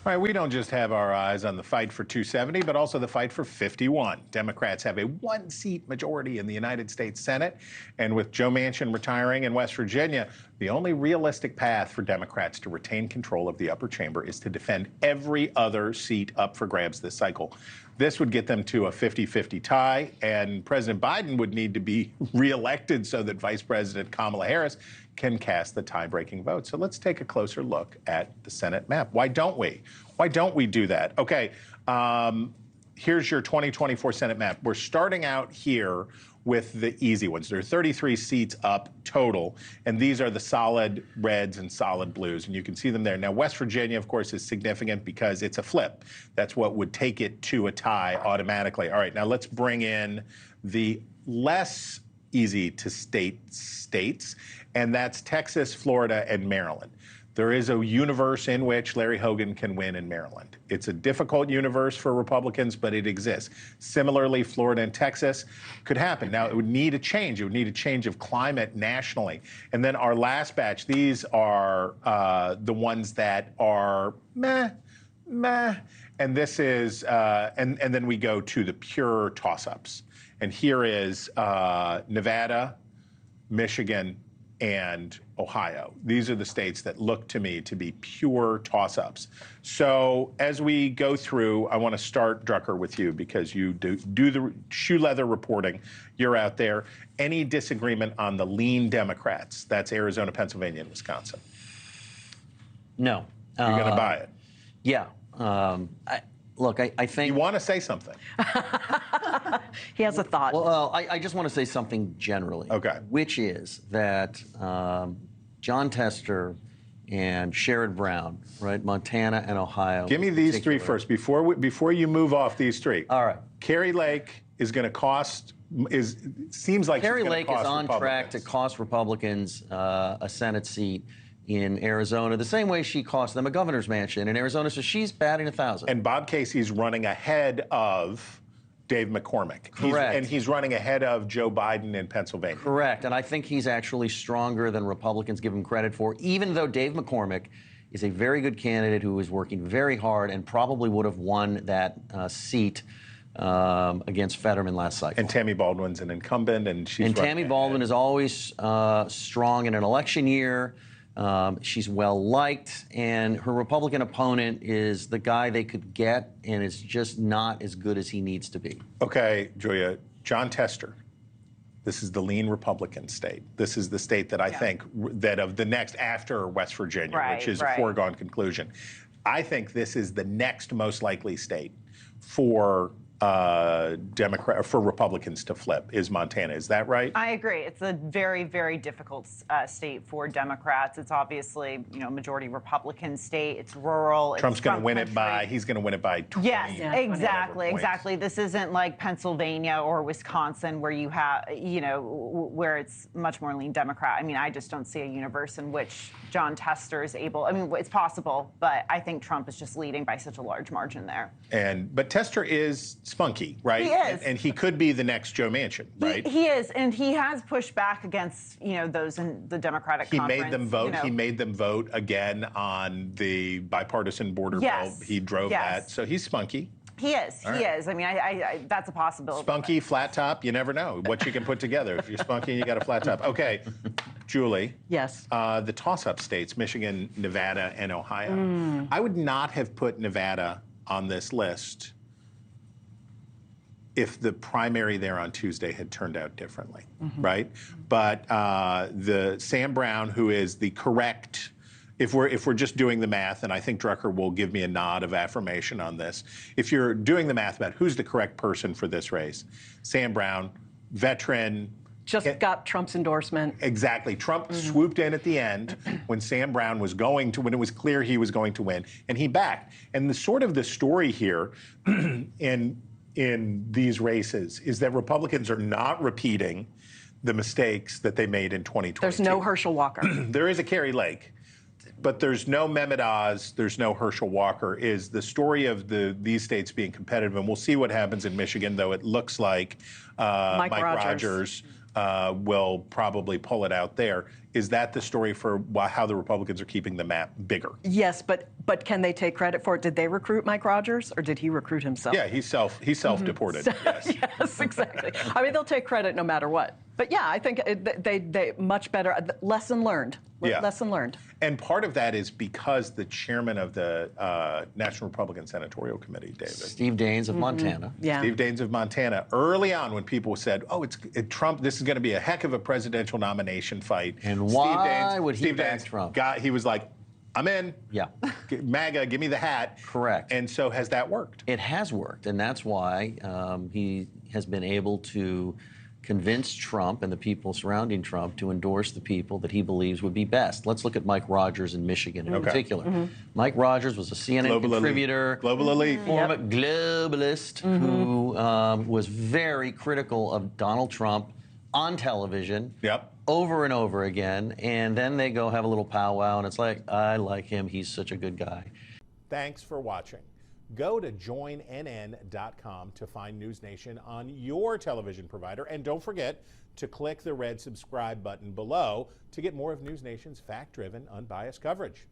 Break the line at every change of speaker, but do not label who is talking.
All right, we don't just have our eyes on the fight for 270, but also the fight for 51. Democrats have a one-seat majority in the United States Senate, and with Joe Manchin retiring in West Virginia, the only realistic path for Democrats to retain control of the upper chamber is to defend every other seat up for grabs this cycle. This would get them to a 50-50 tie, and President Biden would need to be reelected so that Vice President Kamala Harris can cast the tie-breaking vote. So let's take a closer look at the Senate map. Why don't we? Why don't we do that? Okay, here's your 2024 Senate map. We're starting out here with the easy ones. There are 33 seats up total, and these are the solid reds and solid blues, and you can see them there. Now, West Virginia, of course, is significant because it's a flip. That's what would take it to a tie automatically. All right, now let's bring in the less easy to state states, and that's Texas, Florida, and Maryland. There is a universe in which Larry Hogan can win in Maryland. It's a difficult universe for Republicans, but it exists. Similarly, Florida and Texas could happen. Now, it would need a change. It would need a change of climate nationally. And then our last batch, these are the ones that are meh, and this is, and then we go to the pure toss-ups. And here is Nevada, Michigan, and Ohio. These are the states that look to me to be pure toss-ups. So as we go through, I want to start, Drucker, with you because you do the shoe leather reporting. You're out there. Any disagreement on the lean Democrats? That's Arizona, Pennsylvania, and Wisconsin.
No.
You're going to buy it?
Yeah. Look, I think...
You want to say something?
He has a thought.
Well, I just want to say something generally.
Okay.
Which is that Jon Tester and Sherrod Brown, right, Montana and Ohio.
Give me these three first before you move off these three.
All right.
Kerry Lake is going to cost. Seems like
Kerry Lake is on track to cost Republicans a Senate seat in Arizona, the same way she cost them a governor's mansion in Arizona, so she's batting 1,000.
And Bob Casey's running ahead of Dave McCormick.
Correct.
He's running ahead of Joe Biden in Pennsylvania.
Correct, and I think he's actually stronger than Republicans give him credit for, even though Dave McCormick is a very good candidate who is working very hard and probably would have won that seat against Fetterman last cycle.
And Tammy Baldwin's an incumbent, and she's
And Tammy Baldwin is always strong in an election year. She's well-liked, and her Republican opponent is the guy they could get, and is just not as good as he needs to be.
Okay, Julia, Jon Tester. This is the lean Republican state. This is the state that I think that of the next after West Virginia, which is a foregone conclusion. I think this is the next most likely state for Republicans to flip is Montana. Is that right?
I agree. It's a very, very difficult state for Democrats. It's obviously, majority Republican state. It's rural.
Trump's going to win it by, he's going to win it by 20.
Yes, exactly. This isn't like Pennsylvania or Wisconsin where you have, where it's much more lean Democrat. I mean, I just don't see a universe in which Jon Tester is able, it's possible, but I think Trump is just leading by such a large margin there.
But Tester is spunky, right?
He is.
And he could be the next Joe Manchin, right?
He is, and he has pushed back against, those in the Democratic conference.
He made them vote. He made them vote again on the bipartisan border bill. He drove that. So he's spunky.
He is. He is. I mean, that's a possibility.
Spunky, flat top, you never know what you can put together. If you're spunky and you got a flat top. Okay, Julie.
Yes.
The toss-up states, Michigan, Nevada, and Ohio. I would not have put Nevada on this list if the primary there on Tuesday had turned out differently, right? But the Sam Brown, who is the correct, if we're just doing the math, and I think Drucker will give me a nod of affirmation on this, if you're doing the math about who's the correct person for this race, Sam Brown, veteran.
Just got Trump's endorsement.
Exactly. Trump swooped in at the end when Sam Brown was going to, when it was clear he was going to win, and he backed. And the story here in these races is that Republicans are not repeating the mistakes that they made in 2022.
There's no Herschel Walker.
There is a Kerry Lake, but there's no Mehmet Oz, there's no Herschel Walker. Is the story of these states being competitive, and we'll see what happens in Michigan, though it looks like Mike Rogers will probably pull it out there. Is that the story for how the Republicans are keeping the map bigger?
Yes, but can they take credit for it? Did they recruit Mike Rogers, or did he recruit himself?
Yeah, he's self-deported. Yes.
Yes, exactly. I mean, they'll take credit no matter what. But yeah, I think they much better. Lesson learned.
Yeah.
Lesson learned.
And part of that is because the chairman of the National Republican Senatorial Committee, David.
Steve Daines of Montana.
Yeah.
Steve Daines of Montana, early on when people said, oh, Trump, this is going to be a heck of a presidential nomination fight.
And why would he
Steve
back
Daines
Trump?
he was like, I'm in.
Yeah.
MAGA, give me the hat.
Correct.
And so has that worked?
It has worked, and that's why he has been able to convince Trump and the people surrounding Trump to endorse the people that he believes would be best. Let's look at Mike Rogers in Michigan in particular. Mike Rogers was a CNN
Global
contributor,
Global elite.
former globalist who was very critical of Donald Trump on television.
Yep.
Over and over again, and then they go have a little powwow, and it's like, I like him, he's such a good guy.
Thanks for watching. Go to joinnn.com to find NewsNation on your television provider, and don't forget to click the red subscribe button below to get more of NewsNation's fact-driven, unbiased coverage.